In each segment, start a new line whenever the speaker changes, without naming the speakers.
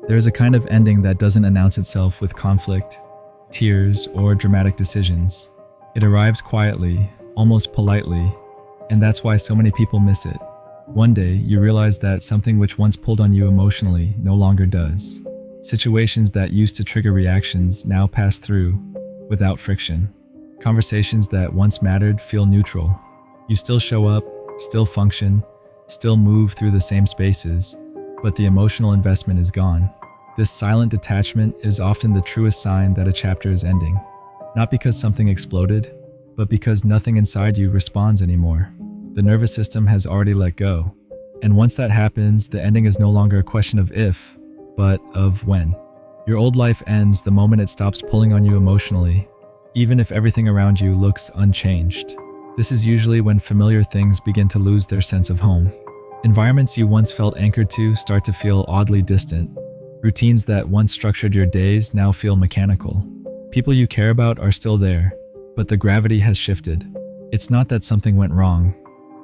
There is a kind of ending that doesn't announce itself with conflict, tears, or dramatic decisions. It arrives quietly, almost politely, and that's why so many people miss it. One day, you realize that something which once pulled on you emotionally no longer does. Situations that used to trigger reactions now pass through without friction. Conversations that once mattered feel neutral. You still show up, still function, still move through the same spaces, but the emotional investment is gone. This silent detachment is often the truest sign that a chapter is ending. Not because something exploded, but because nothing inside you responds anymore. The nervous system has already let go. And once that happens, the ending is no longer a question of if, but of when. Your old life ends the moment it stops pulling on you emotionally, even if everything around you looks unchanged. This is usually when familiar things begin to lose their sense of home. Environments you once felt anchored to start to feel oddly distant. Routines that once structured your days now feel mechanical. People you care about are still there, but the gravity has shifted. It's not that something went wrong.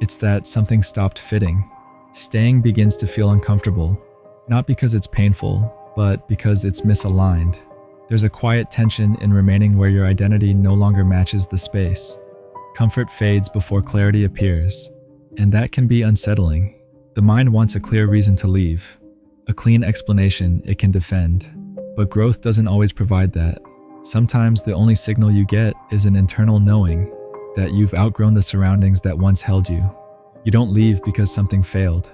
It's that something stopped fitting. Staying begins to feel uncomfortable, not because it's painful, but because it's misaligned. There's a quiet tension in remaining where your identity no longer matches the space. Comfort fades before clarity appears, and that can be unsettling. The mind wants a clear reason to leave, a clean explanation it can defend, but growth doesn't always provide that. Sometimes the only signal you get is an internal knowing that you've outgrown the surroundings that once held you. You don't leave because something failed.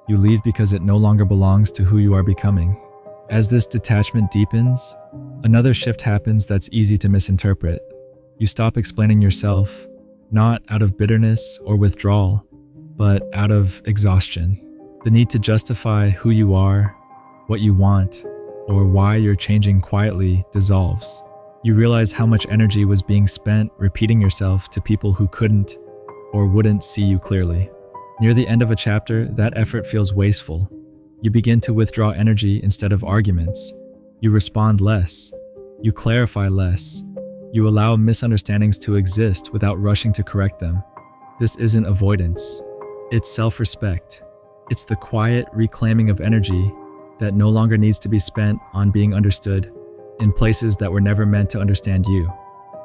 You leave because it no longer belongs to who you are becoming. As this detachment deepens, another shift happens that's easy to misinterpret. You stop explaining yourself, not out of bitterness or withdrawal, but out of exhaustion. The need to justify who you are, what you want, or why you're changing quietly dissolves. You realize how much energy was being spent repeating yourself to people who couldn't or wouldn't see you clearly. Near the end of a chapter, that effort feels wasteful. You begin to withdraw energy instead of arguments. You respond less. You clarify less. You allow misunderstandings to exist without rushing to correct them. This isn't avoidance. It's self-respect. It's the quiet reclaiming of energy that no longer needs to be spent on being understood in places that were never meant to understand you.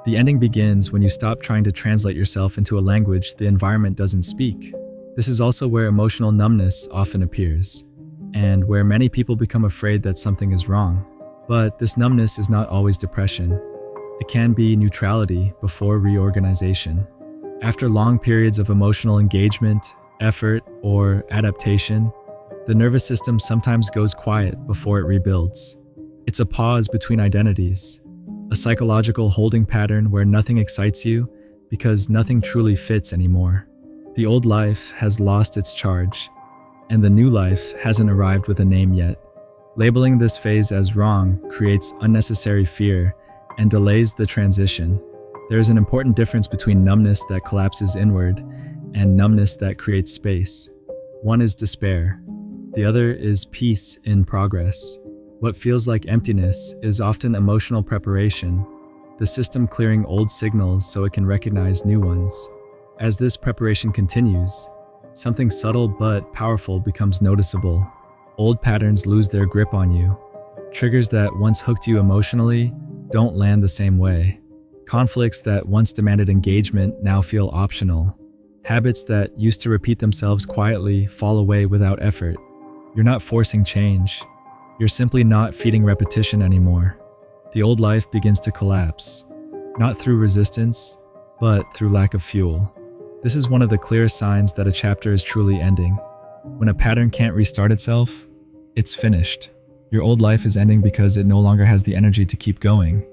The ending begins when you stop trying to translate yourself into a language the environment doesn't speak. This is also where emotional numbness often appears, and where many people become afraid that something is wrong. But this numbness is not always depression. It can be neutrality before reorganization. After long periods of emotional engagement, effort, or adaptation, the nervous system sometimes goes quiet before it rebuilds. It's a pause between identities, a psychological holding pattern where nothing excites you because nothing truly fits anymore. The old life has lost its charge, and the new life hasn't arrived with a name yet. Labeling this phase as wrong creates unnecessary fear and delays the transition. There is an important difference between numbness that collapses inward and numbness that creates space. One is despair. The other is peace in progress. What feels like emptiness is often emotional preparation, the system clearing old signals so it can recognize new ones. As this preparation continues, something subtle but powerful becomes noticeable. Old patterns lose their grip on you. Triggers that once hooked you emotionally don't land the same way. Conflicts that once demanded engagement now feel optional. Habits that used to repeat themselves quietly fall away without effort. You're not forcing change. You're simply not feeding repetition anymore. The old life begins to collapse, not through resistance, but through lack of fuel. This is one of the clearest signs that a chapter is truly ending. When a pattern can't restart itself, it's finished. Your old life is ending because it no longer has the energy to keep going,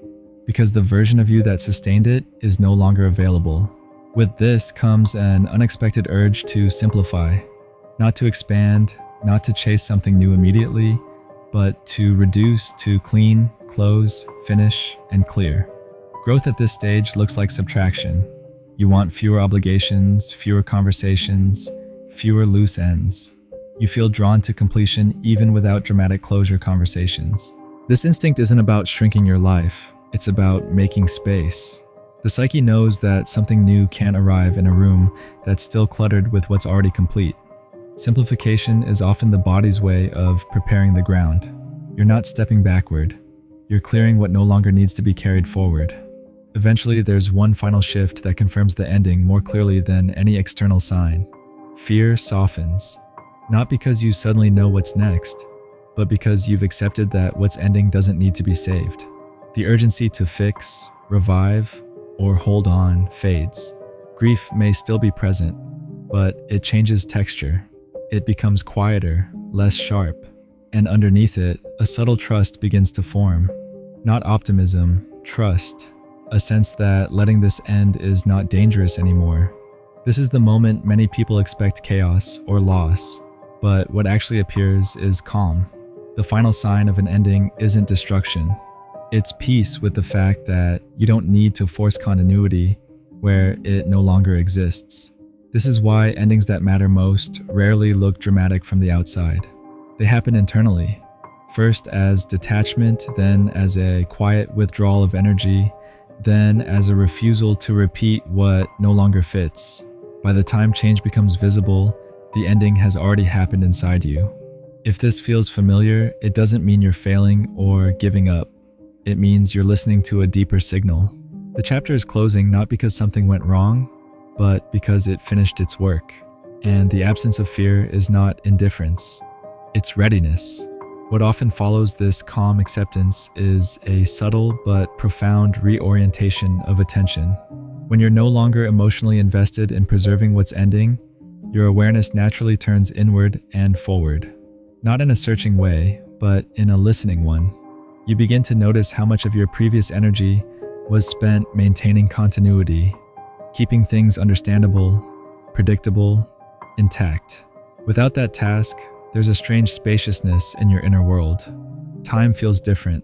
because the version of you that sustained it is no longer available. With this comes an unexpected urge to simplify, not to expand, not to chase something new immediately, but to reduce to clean, close, finish, and clear. Growth at this stage looks like subtraction. You want fewer obligations, fewer conversations, fewer loose ends. You feel drawn to completion even without dramatic closure conversations. This instinct isn't about shrinking your life, it's about making space. The psyche knows that something new can't arrive in a room that's still cluttered with what's already complete. Simplification is often the body's way of preparing the ground. You're not stepping backward. You're clearing what no longer needs to be carried forward. Eventually, there's one final shift that confirms the ending more clearly than any external sign. Fear softens, not because you suddenly know what's next, but because you've accepted that what's ending doesn't need to be saved. The urgency to fix, revive, or hold on fades. Grief may still be present, but it changes texture. It becomes quieter, less sharp, and underneath it, a subtle trust begins to form. Not optimism, trust, a sense that letting this end is not dangerous anymore. This is the moment many people expect chaos or loss, but what actually appears is calm. The final sign of an ending isn't destruction. It's peace with the fact that you don't need to force continuity where it no longer exists. This is why endings that matter most rarely look dramatic from the outside. They happen internally, first as detachment, then as a quiet withdrawal of energy, then as a refusal to repeat what no longer fits. By the time change becomes visible, the ending has already happened inside you. If this feels familiar, it doesn't mean you're failing or giving up. It means you're listening to a deeper signal. The chapter is closing not because something went wrong, but because it finished its work. And the absence of fear is not indifference. It's readiness. What often follows this calm acceptance is a subtle but profound reorientation of attention. When you're no longer emotionally invested in preserving what's ending, your awareness naturally turns inward and forward. Not in a searching way, but in a listening one. You begin to notice how much of your previous energy was spent maintaining continuity, keeping things understandable, predictable, intact. Without that task, there's a strange spaciousness in your inner world. Time feels different.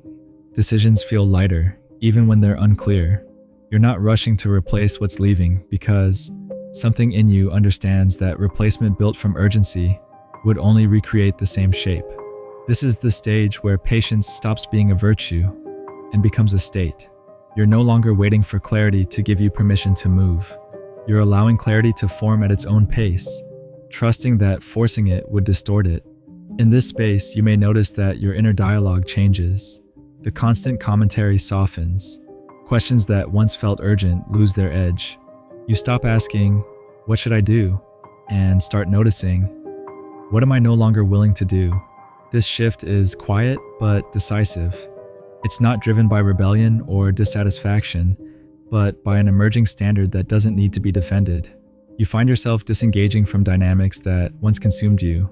Decisions feel lighter, even when they're unclear. You're not rushing to replace what's leaving because something in you understands that replacement built from urgency would only recreate the same shape. This is the stage where patience stops being a virtue and becomes a state. You're no longer waiting for clarity to give you permission to move. You're allowing clarity to form at its own pace, trusting that forcing it would distort it. In this space, you may notice that your inner dialogue changes. The constant commentary softens. Questions that once felt urgent lose their edge. You stop asking, "What should I do?" and start noticing, "What am I no longer willing to do?" This shift is quiet but decisive. It's not driven by rebellion or dissatisfaction, but by an emerging standard that doesn't need to be defended. You find yourself disengaging from dynamics that once consumed you,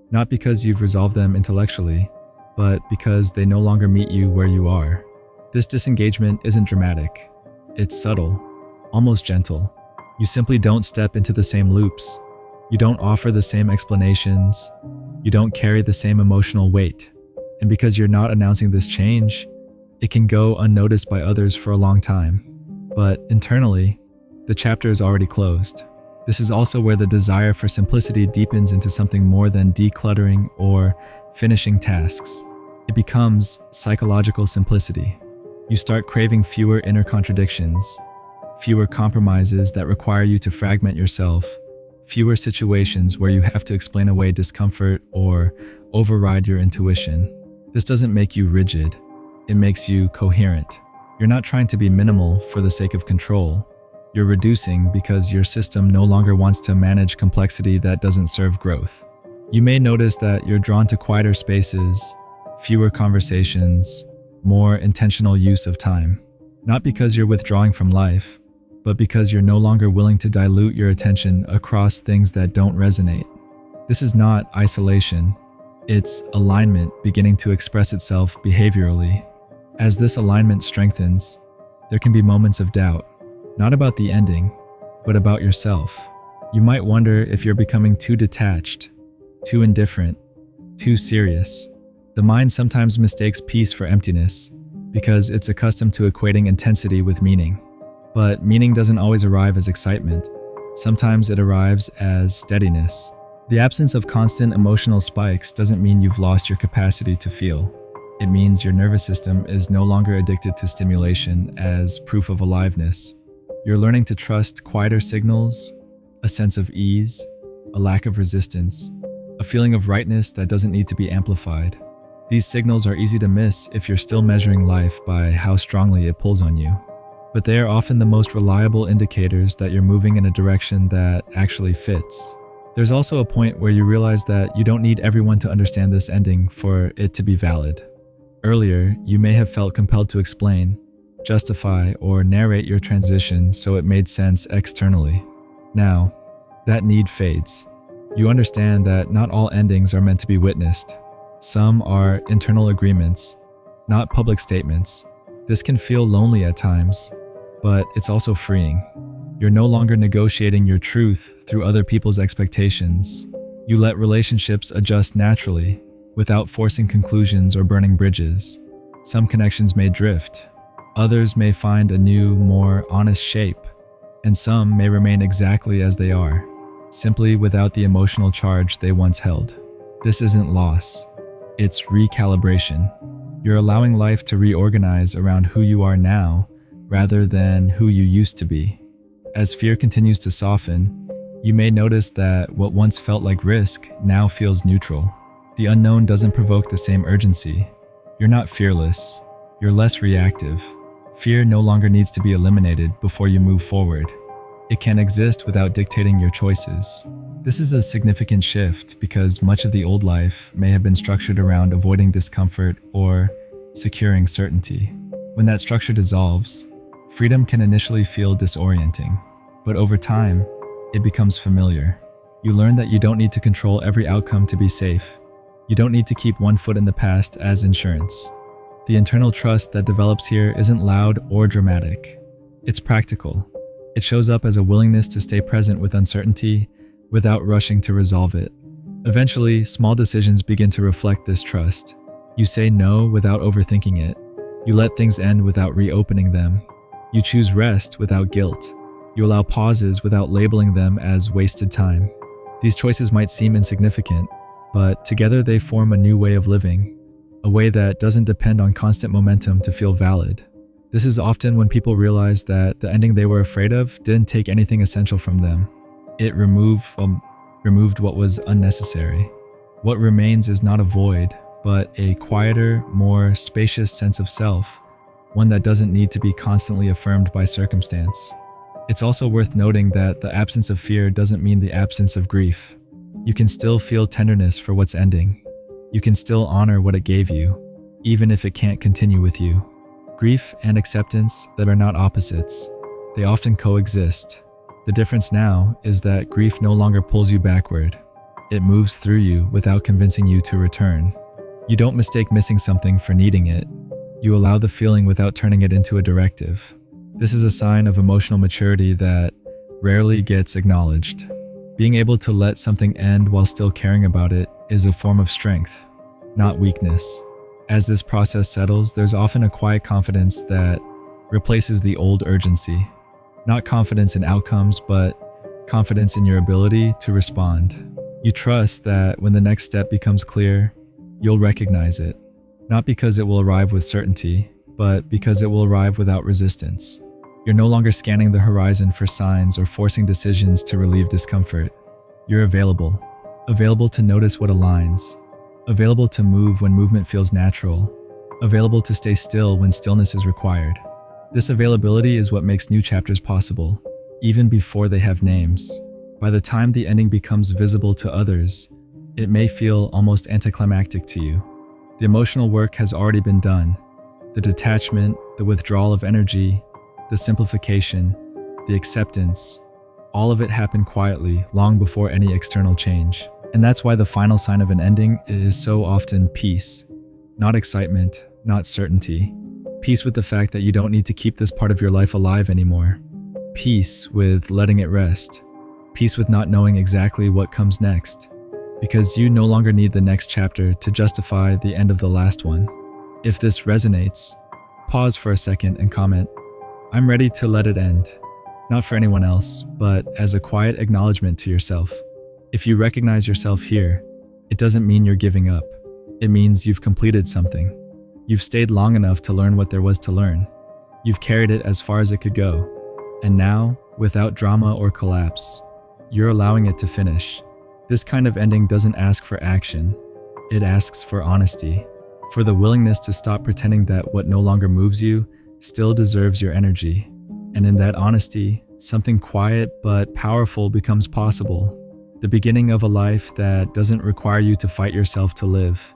not because you've resolved them intellectually, but because they no longer meet you where you are. This disengagement isn't dramatic. It's subtle, almost gentle. You simply don't step into the same loops. You don't offer the same explanations. You don't carry the same emotional weight. And because you're not announcing this change, it can go unnoticed by others for a long time. But internally, the chapter is already closed. This is also where the desire for simplicity deepens into something more than decluttering or finishing tasks. It becomes psychological simplicity. You start craving fewer inner contradictions, fewer compromises that require you to fragment yourself, fewer situations where you have to explain away discomfort or override your intuition. This doesn't make you rigid. It makes you coherent. You're not trying to be minimal for the sake of control. You're reducing because your system no longer wants to manage complexity that doesn't serve growth. You may notice that you're drawn to quieter spaces, fewer conversations, more intentional use of time. Not because you're withdrawing from life, but because you're no longer willing to dilute your attention across things that don't resonate. This is not isolation. It's alignment beginning to express itself behaviorally. As this alignment strengthens, there can be moments of doubt, not about the ending, but about yourself. You might wonder if you're becoming too detached, too indifferent, too serious. The mind sometimes mistakes peace for emptiness because it's accustomed to equating intensity with meaning. But meaning doesn't always arrive as excitement. Sometimes it arrives as steadiness. The absence of constant emotional spikes doesn't mean you've lost your capacity to feel. It means your nervous system is no longer addicted to stimulation as proof of aliveness. You're learning to trust quieter signals, a sense of ease, a lack of resistance, a feeling of rightness that doesn't need to be amplified. These signals are easy to miss if you're still measuring life by how strongly it pulls on you. But they are often the most reliable indicators that you're moving in a direction that actually fits. There's also a point where you realize that you don't need everyone to understand this ending for it to be valid. Earlier, you may have felt compelled to explain, justify, or narrate your transition so it made sense externally. Now, that need fades. You understand that not all endings are meant to be witnessed. Some are internal agreements, not public statements. This can feel lonely at times, but it's also freeing. You're no longer negotiating your truth through other people's expectations. You let relationships adjust naturally, without forcing conclusions or burning bridges. Some connections may drift. Others may find a new, more honest shape. And some may remain exactly as they are, simply without the emotional charge they once held. This isn't loss. It's recalibration. You're allowing life to reorganize around who you are now, rather than who you used to be. As fear continues to soften, you may notice that what once felt like risk now feels neutral. The unknown doesn't provoke the same urgency. You're not fearless. You're less reactive. Fear no longer needs to be eliminated before you move forward. It can exist without dictating your choices. This is a significant shift because much of the old life may have been structured around avoiding discomfort or securing certainty. When that structure dissolves, freedom can initially feel disorienting, but over time, it becomes familiar. You learn that you don't need to control every outcome to be safe. You don't need to keep one foot in the past as insurance. The internal trust that develops here isn't loud or dramatic. It's practical. It shows up as a willingness to stay present with uncertainty without rushing to resolve it. Eventually, small decisions begin to reflect this trust. You say no without overthinking it. You let things end without reopening them. You choose rest without guilt. You allow pauses without labeling them as wasted time. These choices might seem insignificant, but together they form a new way of living, a way that doesn't depend on constant momentum to feel valid. This is often when people realize that the ending they were afraid of didn't take anything essential from them. It removed what was unnecessary. What remains is not a void, but a quieter, more spacious sense of self, one that doesn't need to be constantly affirmed by circumstance. It's also worth noting that the absence of fear doesn't mean the absence of grief. You can still feel tenderness for what's ending. You can still honor what it gave you, even if it can't continue with you. Grief and acceptance that are not opposites. They often coexist. The difference now is that grief no longer pulls you backward. It moves through you without convincing you to return. You don't mistake missing something for needing it. You allow the feeling without turning it into a directive. This is a sign of emotional maturity that rarely gets acknowledged. Being able to let something end while still caring about it is a form of strength, not weakness. As this process settles, there's often a quiet confidence that replaces the old urgency. Not confidence in outcomes, but confidence in your ability to respond. You trust that when the next step becomes clear, you'll recognize it. Not because it will arrive with certainty, but because it will arrive without resistance. You're no longer scanning the horizon for signs or forcing decisions to relieve discomfort. You're available to notice what aligns, available to move when movement feels natural, available to stay still when stillness is required. This availability is what makes new chapters possible, even before they have names. By the time the ending becomes visible to others, it may feel almost anticlimactic to you. The emotional work has already been done. The detachment, the withdrawal of energy, the simplification, the acceptance, all of it happened quietly long before any external change. And that's why the final sign of an ending is so often peace. Not excitement, not certainty. Peace with the fact that you don't need to keep this part of your life alive anymore. Peace with letting it rest. Peace with not knowing exactly what comes next. Because you no longer need the next chapter to justify the end of the last one. If this resonates, pause for a second and comment, "I'm ready to let it end." Not for anyone else, but as a quiet acknowledgement to yourself. If you recognize yourself here, it doesn't mean you're giving up. It means you've completed something. You've stayed long enough to learn what there was to learn. You've carried it as far as it could go. And now, without drama or collapse, you're allowing it to finish. This kind of ending doesn't ask for action. It asks for honesty. for the willingness to stop pretending that what no longer moves you still deserves your energy. And in that honesty, something quiet but powerful becomes possible. The beginning of a life that doesn't require you to fight yourself to live.